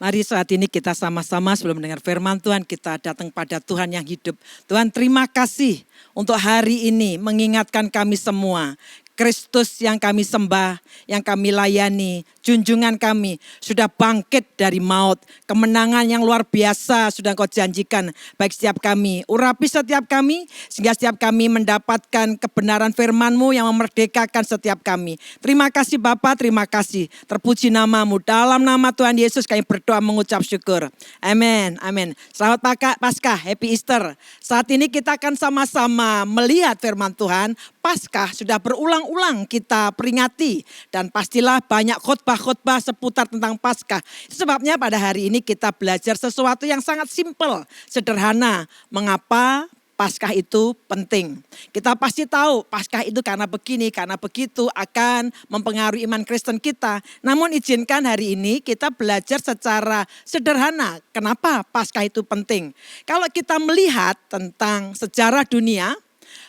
Mari saat ini kita sama-sama sebelum mendengar firman Tuhan, kita datang pada Tuhan yang hidup. Tuhan, terima kasih untuk hari ini mengingatkan kami semua. Kristus yang kami sembah, yang kami layani, junjungan kami sudah bangkit dari maut. Kemenangan yang luar biasa sudah Kau janjikan baik setiap kami. Urapi setiap kami sehingga setiap kami mendapatkan kebenaran firman-Mu yang memerdekakan setiap kami. Terima kasih Bapa, terima kasih. Terpuji nama-Mu. Dalam nama Tuhan Yesus kami berdoa mengucap syukur. Amin, amin. Selamat Paskah, Happy Easter. Saat ini kita akan sama-sama melihat firman Tuhan. Paskah sudah berulang-ulang kita peringati dan pastilah banyak khotbah-khotbah seputar tentang Paskah. Sebabnya pada hari ini kita belajar sesuatu yang sangat simpel, sederhana. Mengapa Paskah itu penting? Kita pasti tahu Paskah itu karena begini, karena begitu akan mempengaruhi iman Kristen kita. Namun izinkan hari ini kita belajar secara sederhana. Kenapa Paskah itu penting? Kalau kita melihat tentang sejarah dunia,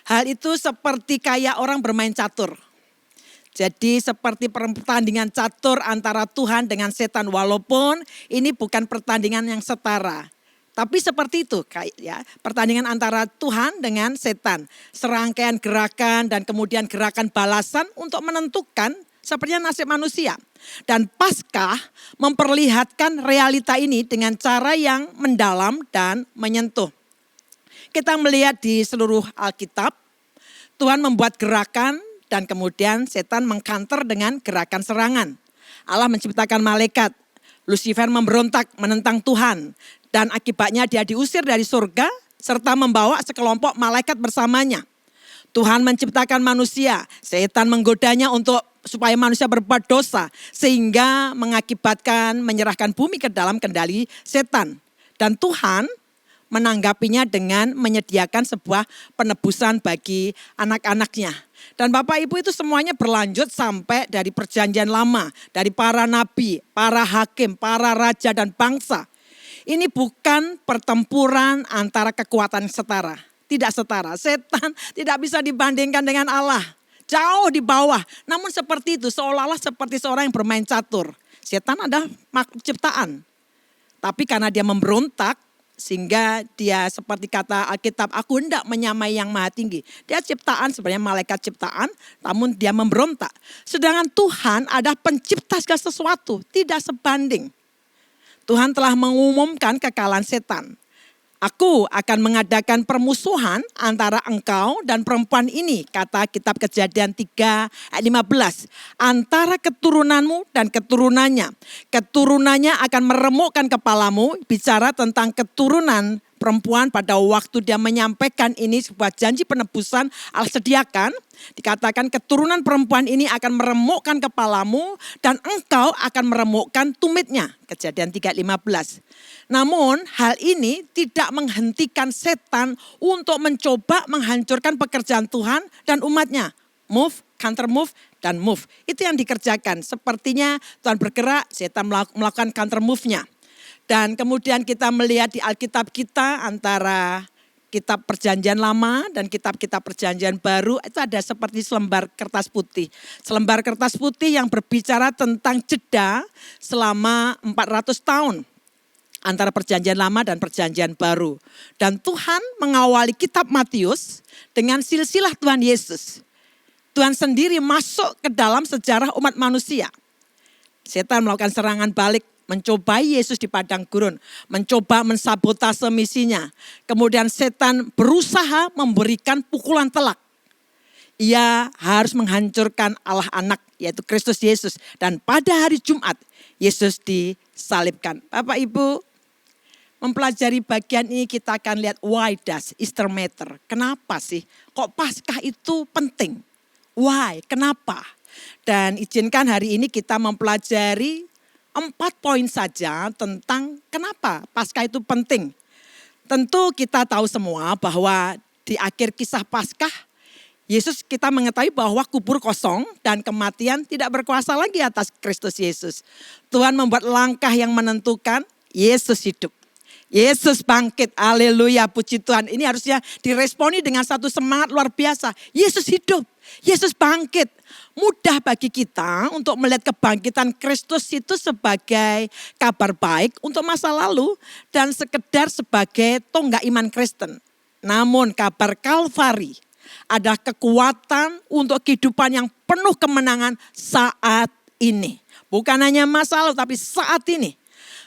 hal itu seperti kayak orang bermain catur. Jadi seperti pertandingan catur antara Tuhan dengan setan. Walaupun ini bukan pertandingan yang setara. Tapi seperti itu ya, pertandingan antara Tuhan dengan setan. Serangkaian gerakan dan kemudian gerakan balasan untuk menentukan sepertinya nasib manusia. Dan Paskah memperlihatkan realita ini dengan cara yang mendalam dan menyentuh. Kita melihat di seluruh Alkitab, Tuhan membuat gerakan dan kemudian setan mengkanter dengan gerakan serangan. Allah menciptakan malaikat, Lucifer memberontak menentang Tuhan. Dan akibatnya dia diusir dari surga serta membawa sekelompok malaikat bersamanya. Tuhan menciptakan manusia, setan menggodanya supaya manusia berbuat dosa. Sehingga mengakibatkan menyerahkan bumi ke dalam kendali setan. Dan Tuhan menanggapinya dengan menyediakan sebuah penebusan bagi anak-anaknya. Dan Bapak Ibu itu semuanya berlanjut sampai dari perjanjian lama. Dari para nabi, para hakim, para raja dan bangsa. Ini bukan pertempuran antara kekuatan setara. Tidak setara, setan tidak bisa dibandingkan dengan Allah. Jauh di bawah, namun seperti itu seolah-olah seperti seorang yang bermain catur. Setan adalah makhluk ciptaan. Tapi karena dia memberontak, sehingga dia seperti kata Alkitab, aku hendak menyamai yang maha tinggi. Dia ciptaan, sebenarnya malaikat ciptaan, namun dia memberontak. Sedangkan Tuhan adalah pencipta segala sesuatu, tidak sebanding. Tuhan telah mengumumkan kekalahan setan. Aku akan mengadakan permusuhan antara engkau dan perempuan ini, kata kitab Kejadian 3 ayat 15. Antara keturunanmu dan keturunannya. Keturunannya akan meremukkan kepalamu, bicara tentang keturunan perempuan pada waktu dia menyampaikan ini sebuah janji penebusan Allah sediakan. Dikatakan keturunan perempuan ini akan meremukkan kepalamu dan engkau akan meremukkan tumitnya. Kejadian 3:15. Namun hal ini tidak menghentikan setan untuk mencoba menghancurkan pekerjaan Tuhan dan umatnya. Move, counter move, dan move. Itu yang dikerjakan. Sepertinya Tuhan bergerak, setan melakukan counter move-nya. Dan kemudian kita melihat di Alkitab kita antara kitab perjanjian lama dan kitab-kitab perjanjian baru itu ada seperti selembar kertas putih. Selembar kertas putih yang berbicara tentang jeda selama 400 tahun. Antara perjanjian lama dan perjanjian baru. Dan Tuhan mengawali kitab Matius dengan silsilah Tuhan Yesus. Tuhan sendiri masuk ke dalam sejarah umat manusia. Setan melakukan serangan balik, mencobai Yesus di padang gurun, mencoba mensabotase misinya. Kemudian setan berusaha memberikan pukulan telak. Ia harus menghancurkan Allah anak, yaitu Kristus Yesus. Dan pada hari Jumat, Yesus disalibkan. Bapak Ibu, mempelajari bagian ini kita akan lihat why does Easter matter. Kenapa sih kok Paskah itu penting? Why? Kenapa? Dan izinkan hari ini kita mempelajari 4 poin saja tentang kenapa Paskah itu penting. Tentu kita tahu semua bahwa di akhir kisah Paskah, Yesus kita mengetahui bahwa kubur kosong dan kematian tidak berkuasa lagi atas Kristus Yesus. Tuhan membuat langkah yang menentukan, Yesus hidup. Yesus bangkit, haleluya, puji Tuhan. Ini harusnya diresponi dengan satu semangat luar biasa. Yesus hidup, Yesus bangkit. Mudah bagi kita untuk melihat kebangkitan Kristus itu sebagai kabar baik untuk masa lalu dan sekedar sebagai tonggak iman Kristen. Namun kabar Kalvari adalah kekuatan untuk kehidupan yang penuh kemenangan saat ini. Bukan hanya masa lalu tapi saat ini.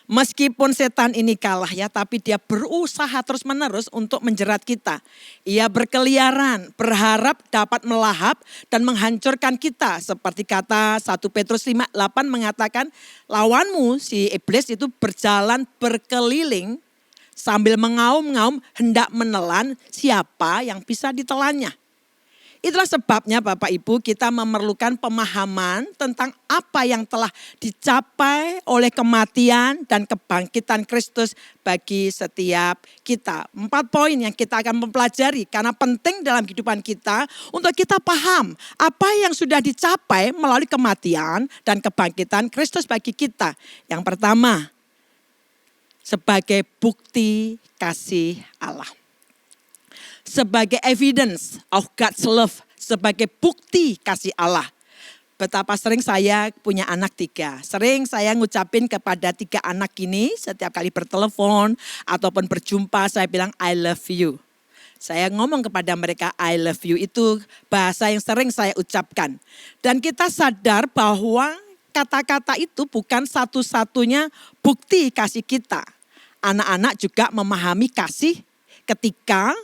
Meskipun setan ini kalah ya, tapi dia berusaha terus menerus untuk menjerat kita. Ia berkeliaran, berharap dapat melahap dan menghancurkan kita. Seperti kata 1 Petrus 5:8 mengatakan, lawanmu si iblis itu berjalan berkeliling sambil mengaum-ngaum hendak menelan siapa yang bisa ditelannya. Itulah sebabnya Bapak Ibu kita memerlukan pemahaman tentang apa yang telah dicapai oleh kematian dan kebangkitan Kristus bagi setiap kita. 4 poin yang kita akan mempelajari karena penting dalam kehidupan kita untuk kita paham apa yang sudah dicapai melalui kematian dan kebangkitan Kristus bagi kita. Yang pertama, sebagai bukti kasih Allah. Sebagai evidence of God's love, sebagai bukti kasih Allah. Betapa sering saya punya anak 3. Sering saya ngucapin kepada 3 anak ini setiap kali bertelepon ataupun berjumpa saya bilang I love you. Saya ngomong kepada mereka I love you, itu bahasa yang sering saya ucapkan. Dan kita sadar bahwa kata-kata itu bukan satu-satunya bukti kasih kita. Anak-anak juga memahami kasih ketika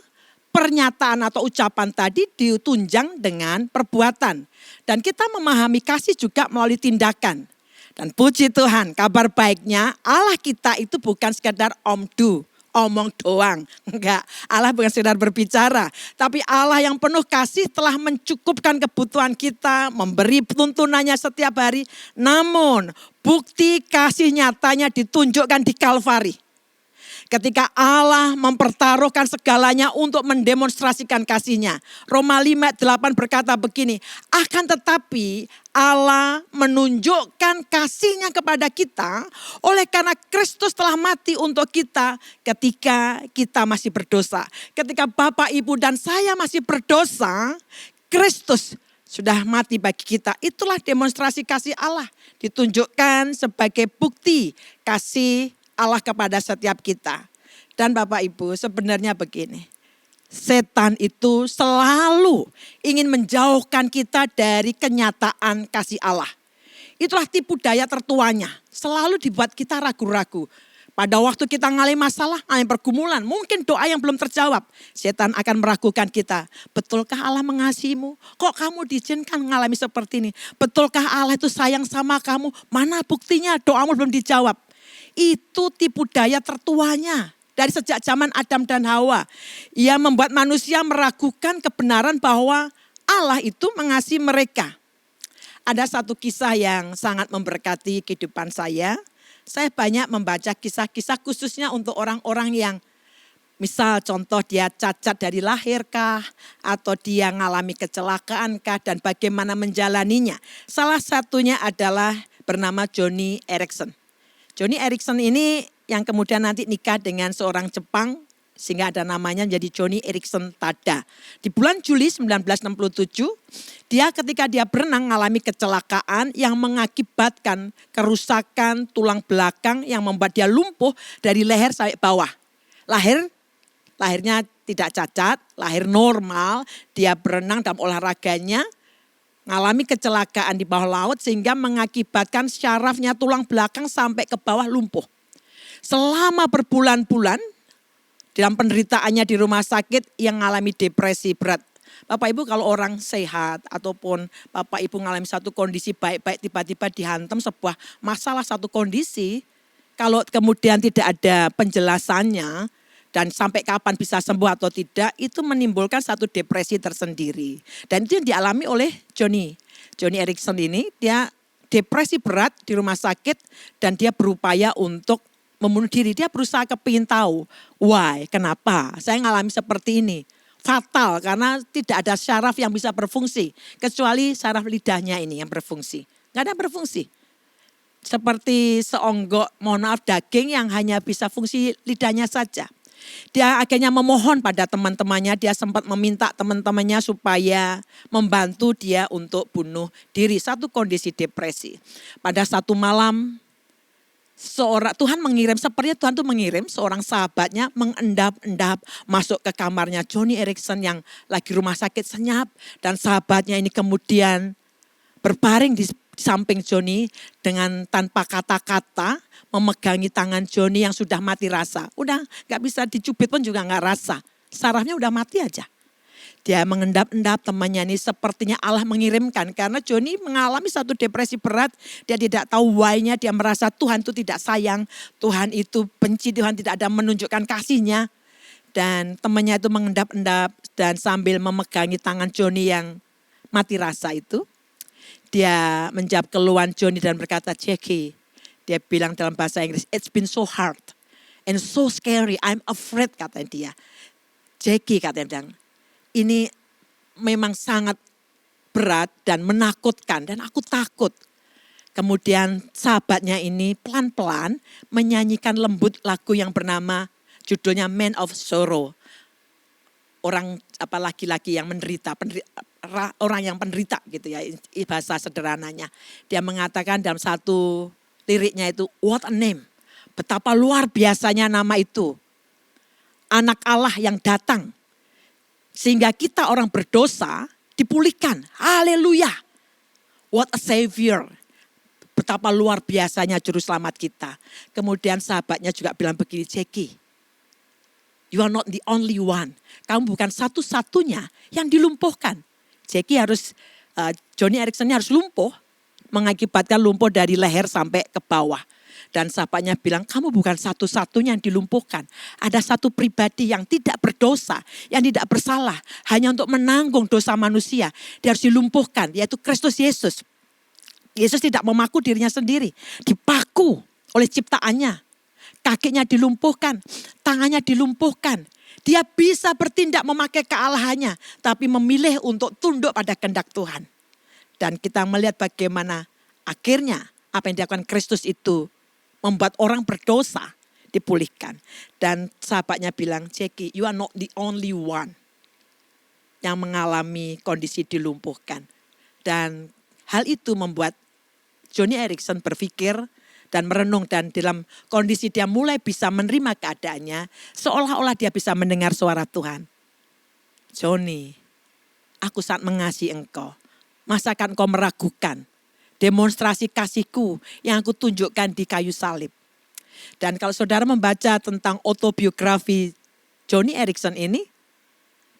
pernyataan atau ucapan tadi ditunjang dengan perbuatan. Dan kita memahami kasih juga melalui tindakan. Dan puji Tuhan, kabar baiknya Allah kita itu bukan sekedar omong doang. Enggak, Allah bukan sekedar berbicara. Tapi Allah yang penuh kasih telah mencukupkan kebutuhan kita, memberi tuntunannya setiap hari. Namun bukti kasih nyatanya ditunjukkan di Kalvari. Ketika Allah mempertaruhkan segalanya untuk mendemonstrasikan kasih-Nya. Roma 5:8 berkata begini, akan tetapi Allah menunjukkan kasih-Nya kepada kita oleh karena Kristus telah mati untuk kita ketika kita masih berdosa. Ketika Bapak, Ibu dan saya masih berdosa, Kristus sudah mati bagi kita. Itulah demonstrasi kasih Allah ditunjukkan sebagai bukti kasih Allah kepada setiap kita. Dan Bapak Ibu sebenarnya begini. Setan itu selalu ingin menjauhkan kita dari kenyataan kasih Allah. Itulah tipu daya tertuanya. Selalu dibuat kita ragu-ragu. Pada waktu kita ngalami masalah, ngalami pergumulan, mungkin doa yang belum terjawab. Setan akan meragukan kita. Betulkah Allah mengasihimu? Kok kamu diizinkan mengalami seperti ini? Betulkah Allah itu sayang sama kamu? Mana buktinya doamu belum dijawab? Itu tipu daya tertuanya dari sejak zaman Adam dan Hawa. Ia membuat manusia meragukan kebenaran bahwa Allah itu mengasihi mereka. Ada satu kisah yang sangat memberkati kehidupan saya. Saya banyak membaca kisah-kisah khususnya untuk orang-orang yang misal contoh dia cacat dari lahirkah atau dia mengalami kecelakaankah dan bagaimana menjalaninya. Salah satunya adalah bernama Joni Eareckson. Joni Eareckson ini yang kemudian nanti nikah dengan seorang Jepang sehingga ada namanya jadi Joni Eareckson Tada. Di bulan Juli 1967, ketika dia berenang mengalami kecelakaan yang mengakibatkan kerusakan tulang belakang yang membuat dia lumpuh dari leher sampai bawah. Lahirnya tidak cacat, lahir normal, dia berenang dalam olahraganya, mengalami kecelakaan di bawah laut sehingga mengakibatkan syarafnya tulang belakang sampai ke bawah lumpuh. Selama berbulan-bulan dalam penderitaannya di rumah sakit yang mengalami depresi berat. Bapak Ibu kalau orang sehat ataupun Bapak Ibu mengalami satu kondisi baik-baik tiba-tiba dihantam sebuah masalah satu kondisi. Kalau kemudian tidak ada penjelasannya dan sampai kapan bisa sembuh atau tidak, itu menimbulkan satu depresi tersendiri. Dan itu yang dialami oleh Joni Eareckson ini, dia depresi berat di rumah sakit dan dia berupaya untuk membunuh diri. Dia berusaha kepingin tahu, why, kenapa saya ngalami seperti ini. Fatal karena tidak ada syaraf yang bisa berfungsi. Kecuali syaraf lidahnya ini yang berfungsi. Nggak ada berfungsi. seperti seonggok, mohon maaf, daging yang hanya bisa fungsi lidahnya saja. Dia akhirnya memohon pada teman-temannya, dia sempat meminta teman-temannya supaya membantu dia untuk bunuh diri. Satu kondisi depresi. Pada satu malam, Tuhan tuh mengirim seorang sahabatnya mengendap-endap masuk ke kamarnya Joni Eareckson yang lagi rumah sakit senyap. Dan sahabatnya ini kemudian berbaring di samping Joni dengan tanpa kata-kata memegangi tangan Joni yang sudah mati rasa. Udah gak bisa dicubit pun juga gak rasa. Sarafnya udah mati aja. Dia mengendap-endap, temannya ini sepertinya Allah mengirimkan. Karena Joni mengalami satu depresi berat. Dia tidak tahu why-nya, dia merasa Tuhan itu tidak sayang. Tuhan itu benci, Tuhan tidak ada menunjukkan kasihnya. Dan temannya itu mengendap-endap dan sambil memegangi tangan Joni yang mati rasa itu. Dia menjawab keluhan Joni dan berkata, Jackie, dia bilang dalam bahasa Inggris, it's been so hard and so scary, I'm afraid, kata dia. Jackie, katanya, ini memang sangat berat dan menakutkan dan aku takut. Kemudian sahabatnya ini pelan-pelan menyanyikan lembut lagu yang bernama, judulnya Man of Sorrow. Orang laki-laki yang menderita, orang yang penderita gitu ya, bahasa sederhananya. Dia mengatakan dalam satu liriknya itu, what a name. Betapa luar biasanya nama itu. Anak Allah yang datang. Sehingga kita orang berdosa dipulihkan. Haleluya. What a savior. Betapa luar biasanya juru selamat kita. Kemudian sahabatnya juga bilang begini, Jackie, you are not the only one. Kamu bukan satu-satunya yang dilumpuhkan. Jackie Joni Eareckson harus lumpuh. Mengakibatkan lumpuh dari leher sampai ke bawah. Dan sahabatnya bilang, kamu bukan satu-satunya yang dilumpuhkan. Ada satu pribadi yang tidak berdosa, yang tidak bersalah. Hanya untuk menanggung dosa manusia. Dia harus dilumpuhkan, yaitu Kristus Yesus. Yesus tidak memaku dirinya sendiri. Dipaku oleh ciptaannya. Kakinya dilumpuhkan, tangannya dilumpuhkan. Dia bisa bertindak memakai kealahannya, tapi memilih untuk tunduk pada kehendak Tuhan. Dan kita melihat bagaimana akhirnya apa yang dilakukan Kristus itu membuat orang berdosa dipulihkan. Dan sahabatnya bilang, Jackie, you are not the only one yang mengalami kondisi dilumpuhkan. Dan hal itu membuat Joni Eareckson berpikir dan merenung, dan dalam kondisi dia mulai bisa menerima keadaannya, seolah-olah dia bisa mendengar suara Tuhan. Joni, aku sangat mengasihi engkau. Masakan engkau meragukan demonstrasi kasihku yang aku tunjukkan di kayu salib. Dan kalau saudara membaca tentang autobiografi Joni Eareckson ini,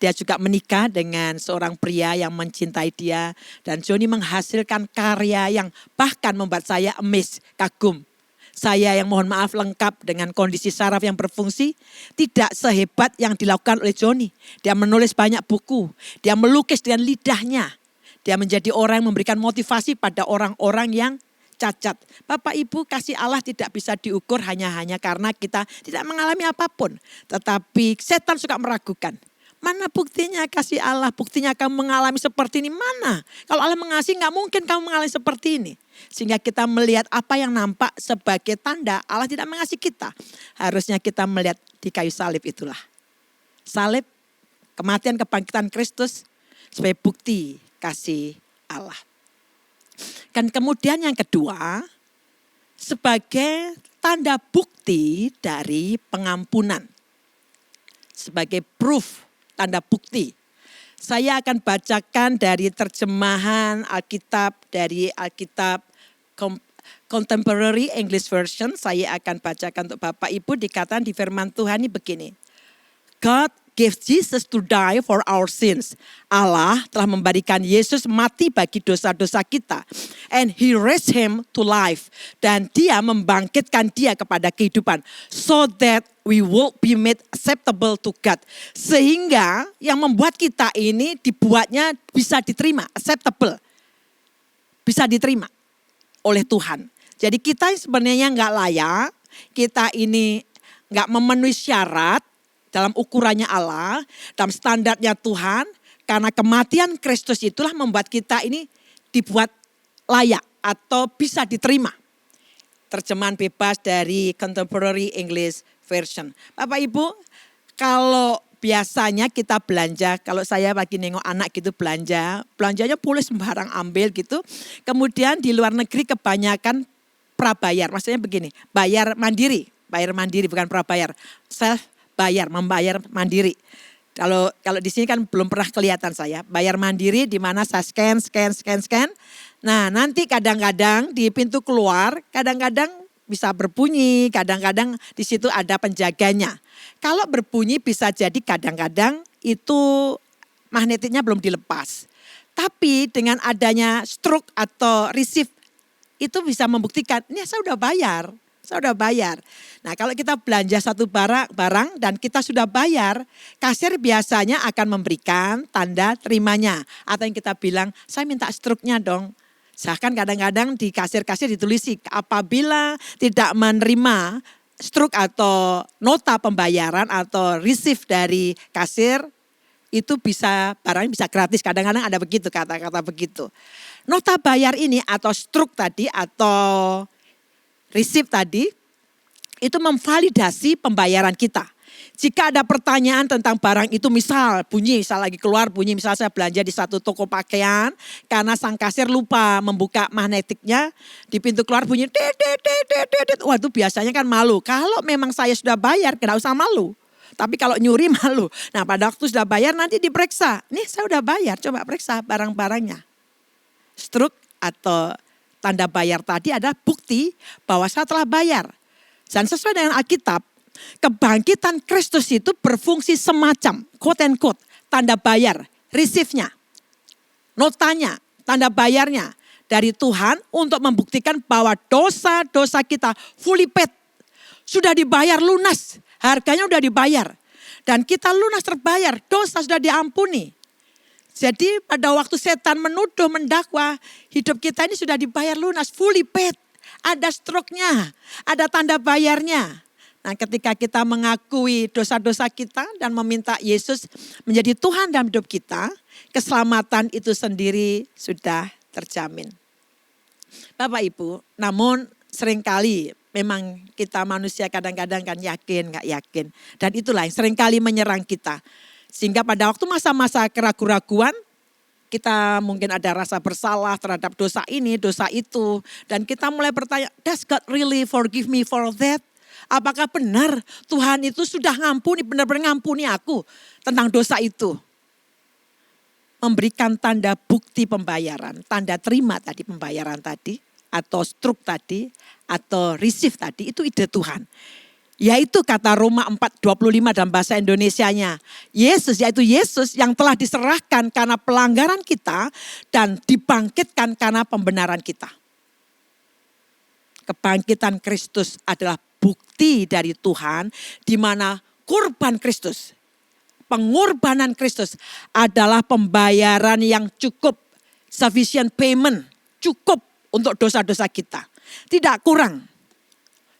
dia juga menikah dengan seorang pria yang mencintai dia. Dan Joni menghasilkan karya yang bahkan membuat saya amazed, kagum. Saya yang mohon maaf lengkap dengan kondisi saraf yang berfungsi, tidak sehebat yang dilakukan oleh Joni. Dia menulis banyak buku, dia melukis dengan lidahnya. Dia menjadi orang yang memberikan motivasi pada orang-orang yang cacat. Bapak Ibu, kasih Allah tidak bisa diukur hanya karena kita tidak mengalami apapun. Tetapi setan suka meragukan. Mana buktinya kasih Allah? Buktinya kamu mengalami seperti ini? Mana? Kalau Allah mengasihi, gak mungkin kamu mengalami seperti ini. Sehingga kita melihat apa yang nampak sebagai tanda Allah tidak mengasihi kita. Harusnya kita melihat di kayu salib itulah. Salib, kematian, kebangkitan Kristus sebagai bukti kasih Allah. Dan kemudian yang kedua, sebagai tanda bukti dari pengampunan. Sebagai proof, tanda bukti. Saya akan bacakan dari terjemahan Alkitab, dari Alkitab Contemporary English Version. Saya akan bacakan untuk Bapak Ibu, dikatakan di firman Tuhan ini begini. God gave Jesus to die for our sins. Allah telah memberikan Yesus mati bagi dosa-dosa kita. And he raised him to life. Dan dia membangkitkan dia kepada kehidupan. So that we will be made acceptable to God. Sehingga yang membuat kita ini dibuatnya bisa diterima. Acceptable. Bisa diterima oleh Tuhan. Jadi kita sebenarnya gak layak. Kita ini gak memenuhi syarat dalam ukurannya Allah, dalam standarnya Tuhan, karena kematian Kristus itulah membuat kita ini dibuat layak atau bisa diterima. terjemahan bebas dari Contemporary English Version. Bapak Ibu, kalau biasanya kita belanja, kalau saya lagi nengok anak gitu belanjanya boleh sembarang ambil gitu. Kemudian di luar negeri kebanyakan prabayar, maksudnya begini, bayar mandiri bukan prabayar, self bayar, membayar mandiri. Kalau di sini kan belum pernah kelihatan saya, bayar mandiri di mana saya scan. Nah, nanti kadang-kadang di pintu keluar, kadang-kadang bisa berbunyi, kadang-kadang di situ ada penjaganya. Kalau berbunyi bisa jadi kadang-kadang itu magnetiknya belum dilepas. Tapi dengan adanya stroke atau receive itu bisa membuktikan, ini saya udah bayar. Nah, kalau kita belanja satu barang dan kita sudah bayar, kasir biasanya akan memberikan tanda terimanya. Atau yang kita bilang, saya minta struknya dong. Bahkan kadang-kadang di kasir-kasir ditulisi, apabila tidak menerima struk atau nota pembayaran atau receive dari kasir, itu barangnya bisa gratis. Kadang-kadang ada begitu, kata-kata begitu. Nota bayar ini atau struk tadi atau receipt tadi itu memvalidasi pembayaran kita. Jika ada pertanyaan tentang barang itu misal lagi keluar bunyi, misal saya belanja di satu toko pakaian karena sang kasir lupa membuka magnetiknya, di pintu keluar bunyi wah itu biasanya kan malu. Kalau memang saya sudah bayar tidak usah malu. Tapi kalau nyuri malu. Nah, pada waktu sudah bayar nanti diperiksa. Nih saya sudah bayar, coba periksa barang-barangnya. Struk atau tanda bayar tadi adalah bukti bahwa saya telah bayar. Dan sesuai dengan Alkitab, kebangkitan Kristus itu berfungsi semacam, quote and quote, tanda bayar, receive-nya, notanya, tanda bayarnya dari Tuhan untuk membuktikan bahwa dosa-dosa kita fully paid. Sudah dibayar lunas, harganya sudah dibayar. Dan kita lunas terbayar, dosa sudah diampuni. Jadi pada waktu setan menuduh, mendakwa, hidup kita ini sudah dibayar lunas, fully paid. Ada stroke-nya, ada tanda bayarnya. Nah, ketika kita mengakui dosa-dosa kita dan meminta Yesus menjadi Tuhan dalam hidup kita, keselamatan itu sendiri sudah terjamin. Bapak Ibu, namun seringkali memang kita manusia kadang-kadang kan yakin, gak yakin. Dan itulah yang seringkali menyerang kita. Sehingga pada waktu masa-masa keraguan-raguan, kita mungkin ada rasa bersalah terhadap dosa ini, dosa itu. Dan kita mulai bertanya, does God really forgive me for that? Apakah benar Tuhan itu sudah ngampuni, benar-benar ngampuni aku tentang dosa itu? Memberikan tanda bukti pembayaran, tanda terima tadi pembayaran tadi, atau struk tadi, atau receive tadi, itu ide Tuhan. Yaitu kata Roma 4:25 dalam bahasa Indonesianya. Yaitu Yesus yang telah diserahkan karena pelanggaran kita dan dibangkitkan karena pembenaran kita. Kebangkitan Kristus adalah bukti dari Tuhan di mana kurban Kristus, pengorbanan Kristus adalah pembayaran yang cukup, sufficient payment, cukup untuk dosa-dosa kita. Tidak kurang,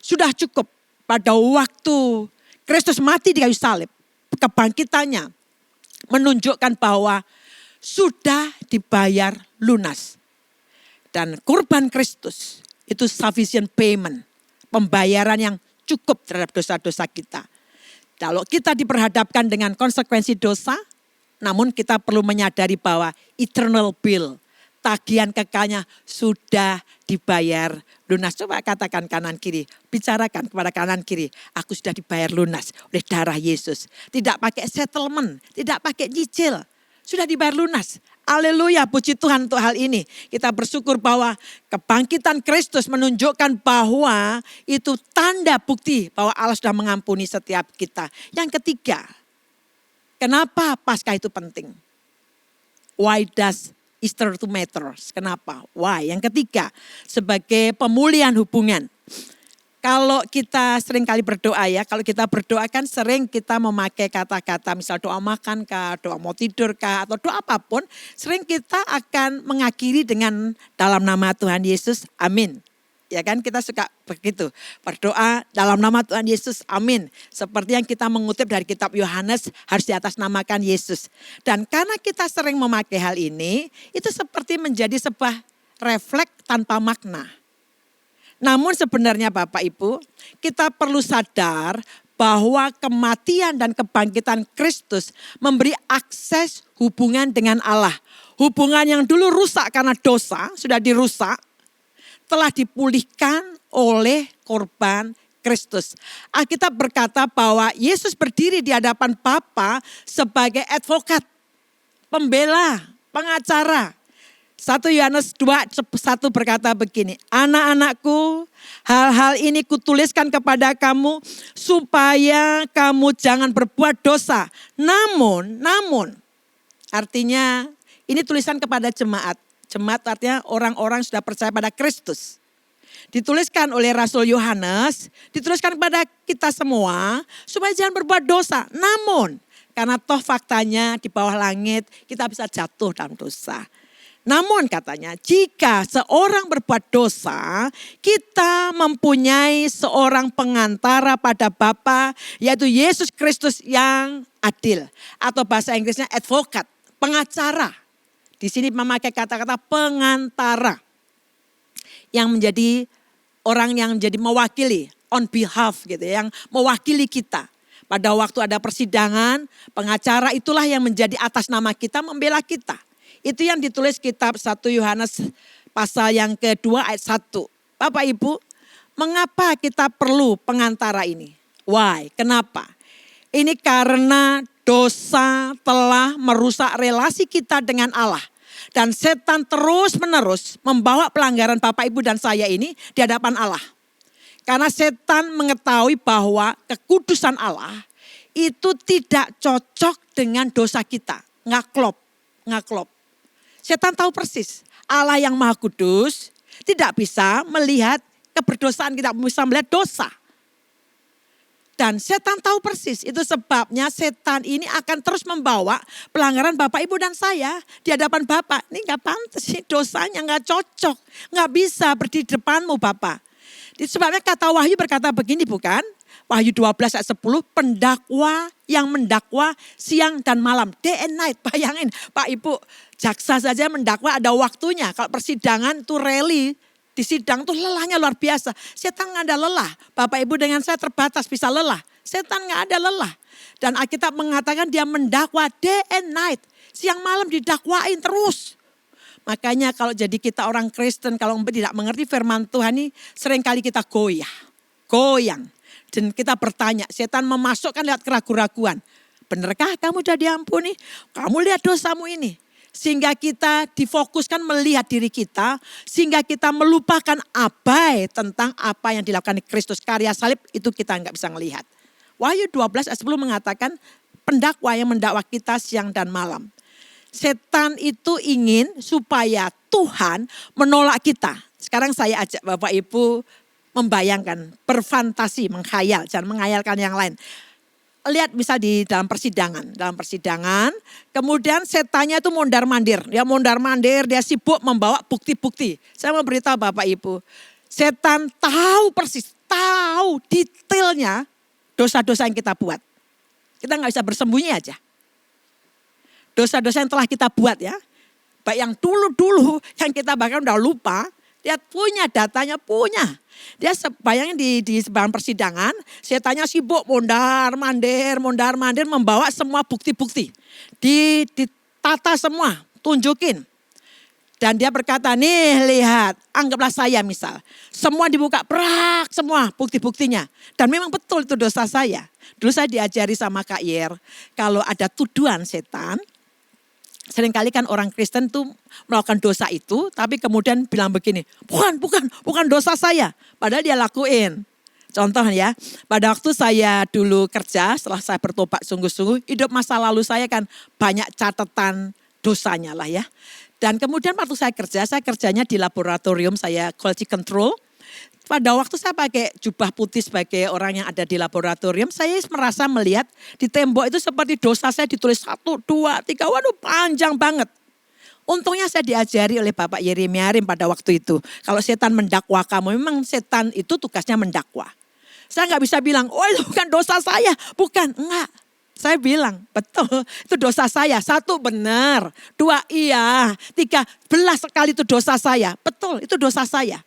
sudah cukup. Pada waktu Kristus mati di kayu salib, kebangkitannya menunjukkan bahwa sudah dibayar lunas. Dan kurban Kristus itu sufficient payment, pembayaran yang cukup terhadap dosa-dosa kita. Kalau kita diperhadapkan dengan konsekuensi dosa, namun kita perlu menyadari bahwa eternal bill, tagihan kekalnya sudah dibayar lunas. Coba katakan kanan kiri, bicarakan kepada kanan kiri, aku sudah dibayar lunas oleh darah Yesus. Tidak pakai settlement, tidak pakai cicil, sudah dibayar lunas. Haleluya, puji Tuhan untuk hal ini. Kita bersyukur bahwa kebangkitan Kristus menunjukkan bahwa itu tanda bukti bahwa Allah sudah mengampuni setiap kita. Yang ketiga, kenapa Paskah itu penting? Why does Easter to matters? Kenapa? Why? Yang ketiga, sebagai pemulihan hubungan. Kalau kita sering kali berdoa ya, kalau kita berdoa kan sering kita memakai kata-kata misal doa makan kah, doa mau tidur kah, atau doa apapun. Sering kita akan mengakhiri dengan dalam nama Tuhan Yesus, amin. Ya kan kita suka begitu, berdoa dalam nama Tuhan Yesus, amin. Seperti yang kita mengutip dari kitab Yohanes, harus diatasnamakan Yesus. Dan karena kita sering memakai hal ini, itu seperti menjadi sebuah refleks tanpa makna. Namun sebenarnya Bapak Ibu, kita perlu sadar bahwa kematian dan kebangkitan Kristus memberi akses hubungan dengan Allah. Hubungan yang dulu rusak karena dosa, sudah dirusak, telah dipulihkan oleh korban Kristus. Alkitab berkata bahwa Yesus berdiri di hadapan Bapa sebagai advokat, pembela, pengacara. 1 Yohanes 2:1 berkata begini, anak-anakku, hal-hal ini kutuliskan kepada kamu supaya kamu jangan berbuat dosa. Namun, artinya ini tulisan kepada jemaat. Jemaat artinya orang-orang sudah percaya pada Kristus. Dituliskan oleh Rasul Yohanes, dituliskan kepada kita semua supaya jangan berbuat dosa. Namun, karena toh faktanya di bawah langit kita bisa jatuh dalam dosa. Namun katanya, jika seorang berbuat dosa, kita mempunyai seorang pengantara pada Bapa, yaitu Yesus Kristus yang adil. Atau bahasa Inggrisnya advokat, pengacara. Di sini memakai kata-kata pengantara. Yang menjadi orang yang menjadi mewakili, on behalf gitu, yang mewakili kita. Pada waktu ada persidangan, pengacara itulah yang menjadi atas nama kita, membela kita. Itu yang ditulis kitab 1 Yohanes pasal yang kedua ayat 1. Bapak Ibu, mengapa kita perlu pengantara ini? Why? Kenapa? Ini karena dosa telah merusak relasi kita dengan Allah. Dan setan terus menerus membawa pelanggaran Bapak Ibu dan saya ini di hadapan Allah. Karena setan mengetahui bahwa kekudusan Allah itu tidak cocok dengan dosa kita. Nggak klop. Setan tahu persis, Allah yang Maha Kudus tidak bisa melihat keberdosaan kita, bisa melihat dosa. Dan setan tahu persis, itu sebabnya setan ini akan terus membawa pelanggaran Bapak, Ibu dan saya di hadapan Bapak. Ini gak pantas sih, dosanya gak cocok, gak bisa berdiri di depanmu Bapak. Sebabnya kata Wahyu berkata begini bukan? Wahyu 12 ayat 10, pendakwa yang mendakwa siang dan malam. Day and night, bayangin Pak Ibu, jaksa saja mendakwa ada waktunya. Kalau persidangan itu rally, di sidang tuh lelahnya luar biasa. Setan gak ada lelah. Bapak Ibu dengan saya terbatas bisa lelah. Setan gak ada lelah. Dan Alkitab mengatakan dia mendakwa day and night. Siang malam didakwain terus. Makanya kalau jadi kita orang Kristen, kalau tidak mengerti firman Tuhan ini, seringkali kita goyang. Dan kita bertanya, setan memasukkan lewat keraguan-raguan. Benarkah kamu sudah diampuni? Kamu lihat dosamu ini. Sehingga kita difokuskan melihat diri kita, sehingga kita melupakan abai tentang apa yang dilakukan Kristus. Karya salib itu kita nggak bisa melihat. Wahyu 12 ayat 10 mengatakan pendakwa yang mendakwa kita siang dan malam. Setan itu ingin supaya Tuhan menolak kita. Sekarang saya ajak Bapak Ibu membayangkan, berfantasi, menghayal, jangan menghayalkan yang lain. Lihat misal di dalam persidangan, kemudian setannya itu mondar-mandir. Dia mondar-mandir, dia sibuk membawa bukti-bukti. Saya mau beritahu Bapak Ibu, setan tahu persis, tahu detailnya dosa-dosa yang kita buat. Kita gak bisa bersembunyi aja. Dosa-dosa yang telah kita buat ya. Baik yang dulu-dulu yang kita bahkan udah lupa, dia punya datanya, punya. Dia bayangin di sebuah persidangan, setannya sibuk mondar-mandir membawa semua bukti-bukti. Ditata semua, tunjukin. Dan dia berkata, nih lihat, anggaplah saya misal. Semua dibuka, prak semua bukti-buktinya. Dan memang betul itu dosa saya. Dulu saya diajari sama Kak Yer, kalau ada tuduhan setan, seringkali kan orang Kristen tuh melakukan dosa itu, tapi kemudian bilang begini, bukan dosa saya. Padahal dia lakuin. Contoh ya, pada waktu saya dulu kerja, setelah saya bertobat sungguh-sungguh, hidup masa lalu saya kan banyak catatan dosanya lah ya. Dan kemudian waktu saya kerjanya di laboratorium, saya quality control. Pada waktu saya pakai jubah putih sebagai orang yang ada di laboratorium, saya merasa melihat di tembok itu seperti dosa saya ditulis 1, 2, 3, waduh panjang banget. Untungnya saya diajari oleh Bapak Yeremia pada waktu itu. Kalau setan mendakwa kamu, memang setan itu tugasnya mendakwa. Saya gak bisa bilang, oh itu bukan dosa saya. Bukan, enggak. Saya bilang, betul itu dosa saya. 1 benar, 2 iya, 3 belas sekali itu dosa saya. Betul itu dosa saya.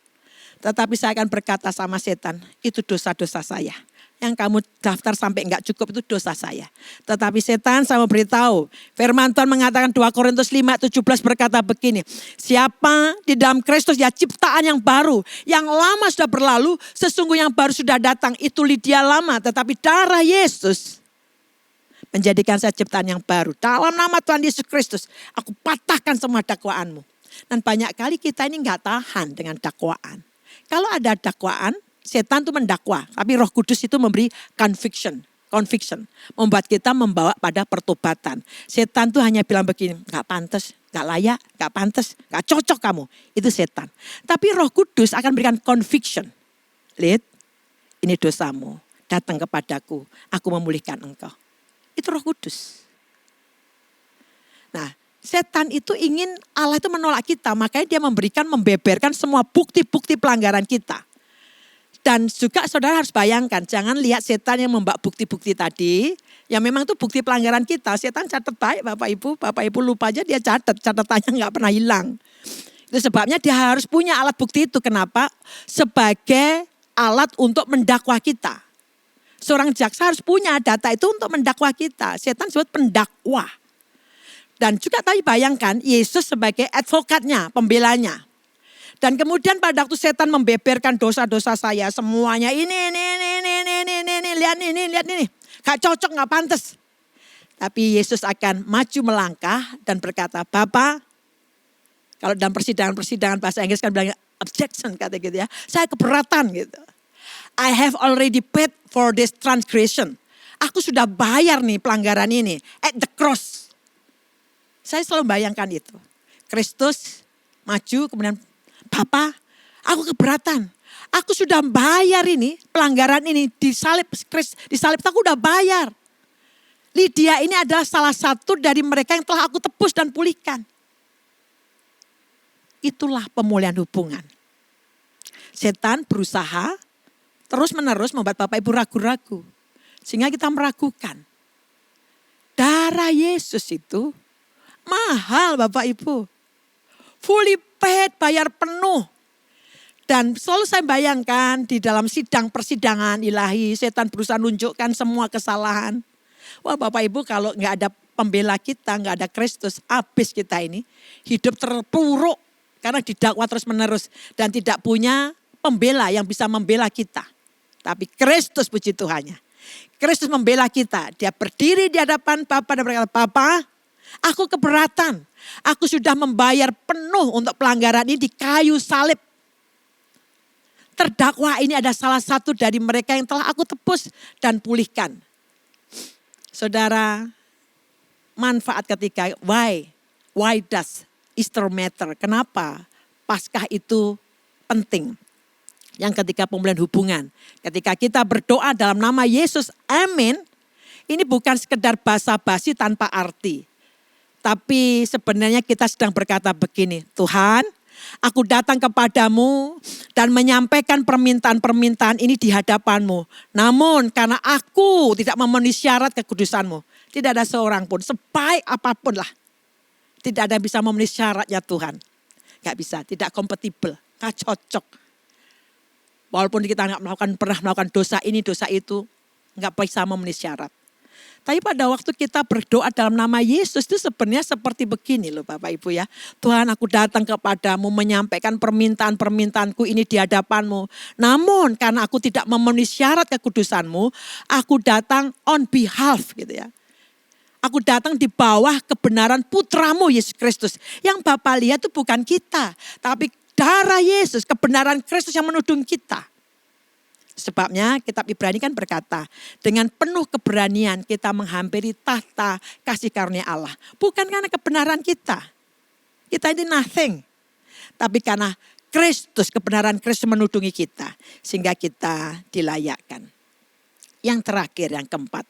Tetapi saya akan berkata sama setan, itu dosa-dosa saya. Yang kamu daftar sampai enggak cukup itu dosa saya. Tetapi setan, saya mau beritahu, firman Tuhan mengatakan 2 Korintus 5:17 berkata begini. Siapa di dalam Kristus ya ciptaan yang baru. Yang lama sudah berlalu, sesungguhnya yang baru sudah datang. Itu dia lama, tetapi darah Yesus menjadikan saya ciptaan yang baru. Dalam nama Tuhan Yesus Kristus, aku patahkan semua dakwaanmu. Dan banyak kali kita ini enggak tahan dengan dakwaan. Kalau ada dakwaan, setan itu mendakwa, tapi Roh Kudus itu memberi conviction, membuat kita membawa pada pertobatan. Setan tuh hanya bilang begini, gak pantas, gak layak, gak pantas, gak cocok kamu. Itu setan. Tapi Roh Kudus akan berikan conviction. Lihat, ini dosamu, datang kepadaku, aku memulihkan engkau. Itu Roh Kudus. Nah, setan itu ingin Allah itu menolak kita, makanya dia membeberkan semua bukti-bukti pelanggaran kita. Dan juga saudara harus bayangkan, jangan lihat setan yang membawa bukti-bukti tadi, yang memang itu bukti pelanggaran kita. Setan catat baik Bapak Ibu lupa aja dia catat, catatannya gak pernah hilang. Itu sebabnya dia harus punya alat bukti itu. Kenapa? Sebagai alat untuk mendakwa kita. Seorang jaksa harus punya data itu untuk mendakwa kita. Setan disebut pendakwa. Dan juga tadi bayangkan Yesus sebagai advokatnya, pembelanya. Dan kemudian pada waktu setan membeberkan dosa-dosa saya semuanya ini, lihat ini. Gak cocok, gak pantas. Tapi Yesus akan maju melangkah dan berkata, Bapak, kalau dalam persidangan bahasa Inggris kan bilangnya objection kata gitu ya. Saya keberatan gitu. I have already paid for this transgression. Aku sudah bayar nih pelanggaran ini at the cross. Saya selalu bayangkan itu. Kristus maju kemudian Bapak, aku keberatan. Aku sudah bayar ini, pelanggaran ini disalib aku udah bayar. Lydia ini adalah salah satu dari mereka yang telah aku tebus dan pulihkan. Itulah pemulihan hubungan. Setan berusaha terus-menerus membuat Bapak Ibu ragu-ragu. Sehingga kita meragukan. Darah Yesus itu mahal Bapak Ibu. Fully paid, bayar penuh. Dan selalu saya bayangkan di dalam persidangan ilahi, setan berusaha menunjukkan semua kesalahan. Wah Bapak Ibu kalau nggak ada pembela kita, nggak ada Kristus, habis kita ini. Hidup terpuruk karena didakwa terus menerus. Dan tidak punya pembela yang bisa membela kita. Tapi Kristus puji Tuhannya. Kristus membela kita. Dia berdiri di hadapan Bapa dan berkata, Bapa, aku keberatan. Aku sudah membayar penuh untuk pelanggaran ini di kayu salib. Terdakwa ini ada salah satu dari mereka yang telah aku tebus dan pulihkan. Saudara, manfaat ketika why does Easter matter? Kenapa Paskah itu penting? Yang ketika pemulihan hubungan. Ketika kita berdoa dalam nama Yesus, amin. Ini bukan sekedar basa-basi tanpa arti. Tapi sebenarnya kita sedang berkata begini, Tuhan, aku datang kepadamu dan menyampaikan permintaan-permintaan ini di hadapanmu. Namun karena aku tidak memenuhi syarat kekudusanmu, tidak ada seorang pun, sebaik apapun lah. Tidak ada yang bisa memenuhi syaratnya Tuhan. Gak bisa, tidak kompatibel, gak cocok. Walaupun kita pernah melakukan dosa ini, dosa itu, gak bisa memenuhi syarat. Tapi pada waktu kita berdoa dalam nama Yesus itu sebenarnya seperti begini loh Bapak Ibu ya. Tuhan aku datang kepadamu menyampaikan permintaan-permintaanku ini di hadapanmu. Namun karena aku tidak memenuhi syarat kekudusanmu, aku datang on behalf gitu ya. Aku datang di bawah kebenaran putramu Yesus Kristus. Yang Bapak lihat itu bukan kita, tapi darah Yesus, kebenaran Kristus yang menudung kita. Sebabnya kitab Ibrani kan berkata, dengan penuh keberanian kita menghampiri tahta kasih karunia Allah. Bukan karena kebenaran kita. Kita ini nothing. Tapi karena Kristus, kebenaran Kristus menudungi kita. Sehingga kita dilayakkan. Yang terakhir, yang keempat.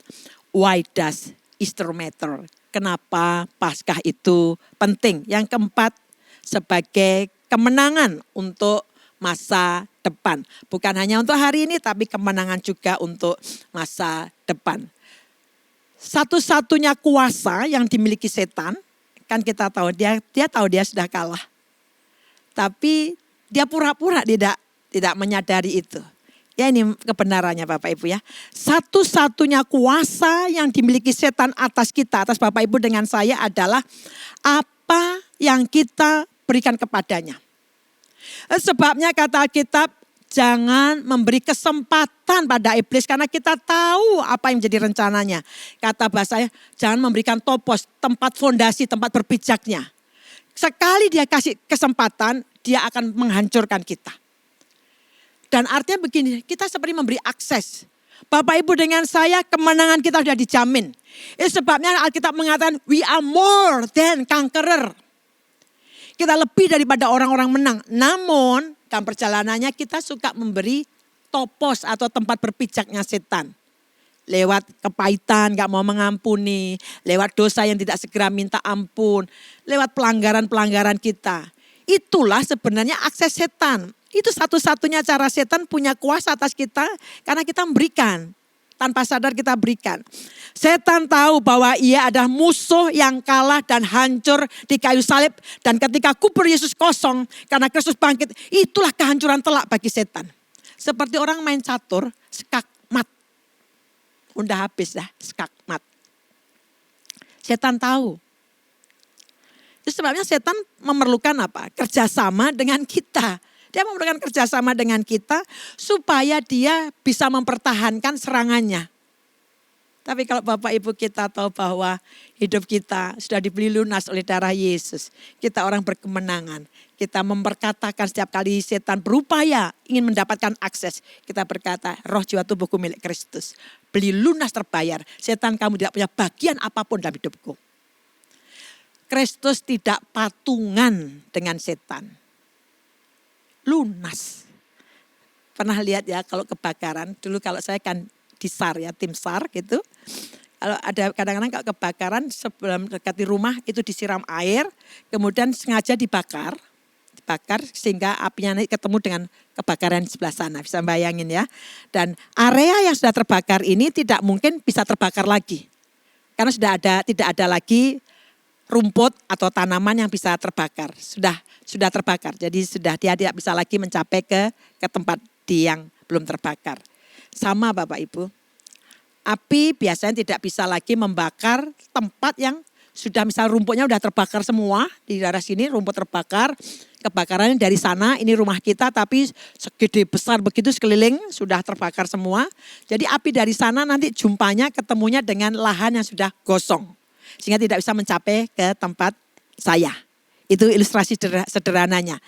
Why does Easter matter? Kenapa Paskah itu penting? Yang keempat, sebagai kemenangan untuk masa depan. Bukan hanya untuk hari ini, tapi kemenangan juga untuk masa depan. Satu-satunya kuasa yang dimiliki setan, kan kita tahu dia tahu dia sudah kalah. Tapi dia pura-pura tidak tidak menyadari itu. Ya ini kebenarannya Bapak Ibu ya. Satu-satunya kuasa yang dimiliki setan atas kita, atas Bapak Ibu dengan saya adalah apa yang kita berikan kepadanya. Sebabnya kata Alkitab, jangan memberi kesempatan pada iblis karena kita tahu apa yang menjadi rencananya. Kata bahasanya, jangan memberikan topos, tempat fondasi, tempat berpijaknya. Sekali dia kasih kesempatan, dia akan menghancurkan kita. Dan artinya begini, kita seperti memberi akses. Bapak Ibu dengan saya, kemenangan kita sudah dijamin. Itu sebabnya Alkitab mengatakan, we are more than conqueror. Kita lebih daripada orang-orang menang. Namun dalam perjalanannya kita suka memberi topos atau tempat berpijaknya setan. Lewat kepahitan, gak mau mengampuni. Lewat dosa yang tidak segera minta ampun. Lewat pelanggaran-pelanggaran kita. Itulah sebenarnya akses setan. Itu satu-satunya cara setan punya kuasa atas kita karena kita memberikan. Tanpa sadar kita berikan. Setan tahu bahwa ia adalah musuh yang kalah dan hancur di kayu salib. Dan ketika kubur Yesus kosong karena Kristus bangkit, itulah kehancuran telak bagi setan. Seperti orang main catur, skakmat. Udah habis dah skakmat. Setan tahu. Itu sebabnya setan memerlukan apa? Kerjasama dengan kita. Dia memerlukan kerjasama dengan kita supaya dia bisa mempertahankan serangannya. Tapi kalau Bapak Ibu kita tahu bahwa hidup kita sudah dibeli lunas oleh darah Yesus. Kita orang berkemenangan. Kita memperkatakan setiap kali setan berupaya ingin mendapatkan akses. Kita berkata, roh jiwa tubuhku milik Kristus. Beli lunas terbayar. Setan kamu tidak punya bagian apapun dalam hidupku. Kristus tidak patungan dengan setan. Lunas. Pernah lihat ya kalau kebakaran, dulu kalau saya kan di SAR ya, tim SAR gitu. Kalau ada kadang-kadang kalau kebakaran sebelum dekati rumah itu disiram air, kemudian sengaja dibakar sehingga apinya ketemu dengan kebakaran di sebelah sana. Bisa bayangin ya. Dan area yang sudah terbakar ini tidak mungkin bisa terbakar lagi. Karena tidak ada lagi rumput atau tanaman yang bisa terbakar. Sudah terbakar. Jadi dia tidak bisa lagi mencapai ke tempat yang belum terbakar. Sama Bapak Ibu. Api biasanya tidak bisa lagi membakar tempat yang sudah misal rumputnya sudah terbakar semua. Di daerah sini rumput terbakar. Kebakarannya dari sana, ini rumah kita tapi segede besar begitu sekeliling sudah terbakar semua. Jadi api dari sana nanti jumpanya ketemunya dengan lahan yang sudah gosong. Sehingga tidak bisa mencapai ke tempat saya. Itu ilustrasi sederhananya.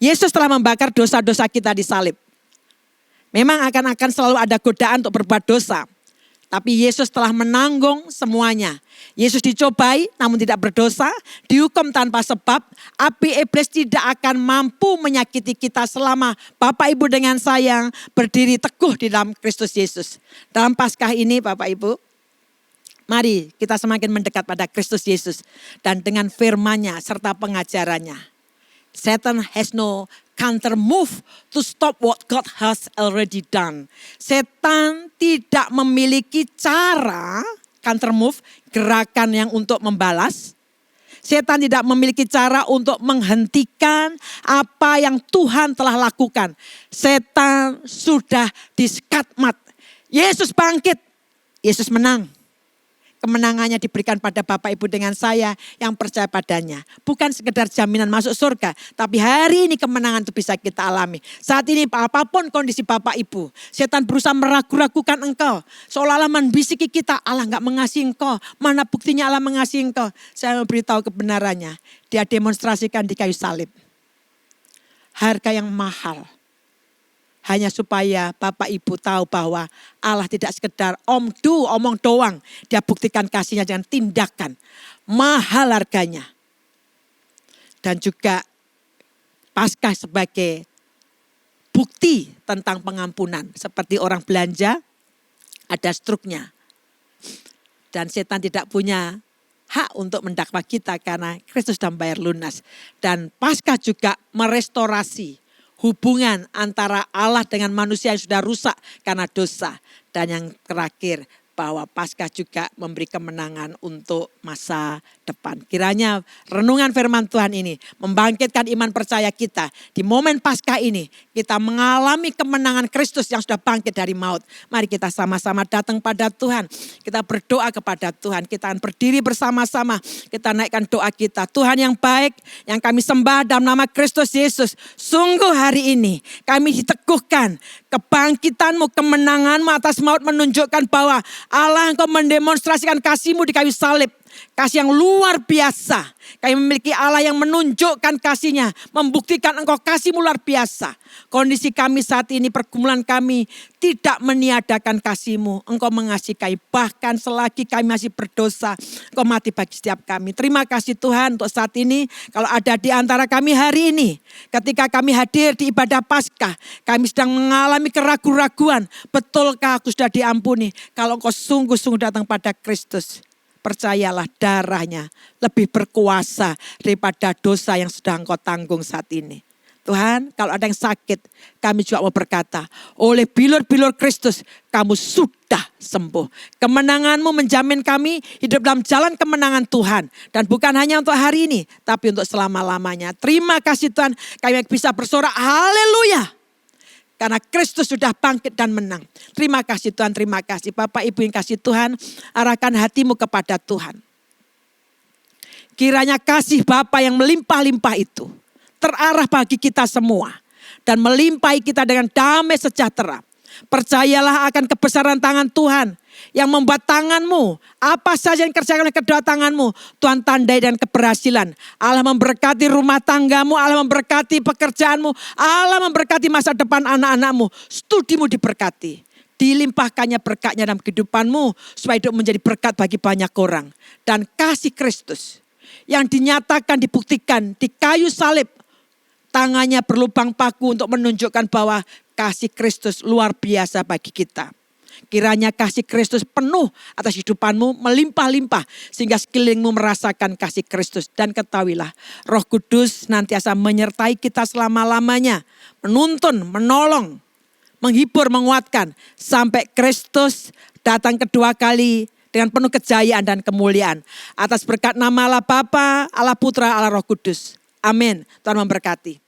Yesus telah membakar dosa-dosa kita di salib. Memang akan selalu ada godaan untuk berbuat dosa. Tapi Yesus telah menanggung semuanya. Yesus dicobai namun tidak berdosa. Dihukum tanpa sebab. Api iblis tidak akan mampu menyakiti kita selama Bapak Ibu dengan saya berdiri teguh di dalam Kristus Yesus. Dalam Paskah ini Bapak Ibu. Mari kita semakin mendekat pada Kristus Yesus. Dan dengan firman-Nya serta pengajarannya. Satan has no counter move to stop what God has already done. Setan tidak memiliki cara counter move, gerakan yang untuk membalas. Setan tidak memiliki cara untuk menghentikan apa yang Tuhan telah lakukan. Setan sudah diskatmat. Yesus bangkit, Yesus menang. Kemenangannya diberikan pada Bapak Ibu dengan saya yang percaya padanya. Bukan sekedar jaminan masuk surga. Tapi hari ini kemenangan itu bisa kita alami. Saat ini apapun kondisi Bapak Ibu. Setan berusaha meragu-ragukan engkau. Seolah-olah membisiki kita. Allah gak mengasihi engkau. Mana buktinya Allah mengasihi engkau. Saya memberitahu kebenarannya. Dia demonstrasikan di kayu salib. Harga yang mahal. Hanya supaya Bapak Ibu tahu bahwa Allah tidak sekedar omong doang. Dia buktikan kasihnya dengan tindakan. Mahal harganya. Dan juga Paskah sebagai bukti tentang pengampunan. Seperti orang belanja ada struknya. Dan setan tidak punya hak untuk mendakwa kita karena Kristus sudah membayar lunas. Dan Paskah juga merestorasi hubungan antara Allah dengan manusia yang sudah rusak karena dosa. Dan yang terakhir, bahwa Paskah juga memberi kemenangan untuk masa depan. Kiranya renungan firman Tuhan ini membangkitkan iman percaya kita. Di momen Paskah ini kita mengalami kemenangan Kristus yang sudah bangkit dari maut. Mari kita sama-sama datang pada Tuhan. Kita berdoa kepada Tuhan. Kita akan berdiri bersama-sama. Kita naikkan doa kita. Tuhan yang baik, yang kami sembah dalam nama Kristus Yesus. Sungguh hari ini kami diteguhkan kebangkitan-Mu, kemenangan-Mu atas maut menunjukkan bahwa Allah Engkau mendemonstrasikan kasih-Mu di kayu salib. Kasih yang luar biasa. Kami memiliki Allah yang menunjukkan kasih-Nya. Membuktikan Engkau kasih-Mu luar biasa. Kondisi kami saat ini, pergumulan kami tidak meniadakan kasih-Mu. Engkau mengasihi kami. Bahkan selagi kami masih berdosa, Engkau mati bagi setiap kami. Terima kasih Tuhan untuk saat ini. Kalau ada di antara kami hari ini, ketika kami hadir di ibadah Paskah, kami sedang mengalami keraguan-raguan. Betulkah aku sudah diampuni? Kalau Engkau sungguh-sungguh datang pada Kristus, percayalah darahnya lebih berkuasa daripada dosa yang sedang Engkau tanggung saat ini. Tuhan, kalau ada yang sakit, kami juga mau berkata, oleh bilur-bilur Kristus, kamu sudah sembuh. Kemenangan-Mu menjamin kami hidup dalam jalan kemenangan Tuhan. Dan bukan hanya untuk hari ini, tapi untuk selama-lamanya. Terima kasih Tuhan, kami bisa bersorak, haleluya. Karena Kristus sudah bangkit dan menang. Terima kasih Tuhan, terima kasih. Bapak Ibu yang kasih Tuhan, arahkan hatimu kepada Tuhan. Kiranya kasih Bapa yang melimpah-limpah itu terarah bagi kita semua. Dan melimpahi kita dengan damai sejahtera. Percayalah akan kebesaran tangan Tuhan yang membuat tanganmu, apa saja yang kerjakan oleh kedua tanganmu, Tuhan tandai dengan keberhasilan. Allah memberkati rumah tanggamu, Allah memberkati pekerjaanmu, Allah memberkati masa depan anak-anakmu, studimu diberkati. Dilimpahkannya berkatnya dalam kehidupanmu supaya hidup menjadi berkat bagi banyak orang. Dan kasih Kristus yang dinyatakan, dibuktikan di kayu salib, tangannya berlubang paku untuk menunjukkan bahwa kasih Kristus luar biasa bagi kita. Kiranya kasih Kristus penuh atas hidupanmu, melimpah-limpah. Sehingga sekelilingmu merasakan kasih Kristus. Dan ketahuilah, Roh Kudus nantiasa menyertai kita selama-lamanya. Menuntun, menolong, menghibur, menguatkan. Sampai Kristus datang kedua kali dengan penuh kejayaan dan kemuliaan. Atas berkat nama Allah Bapa, Allah Putra, Allah Roh Kudus. Amin. Tuhan memberkati.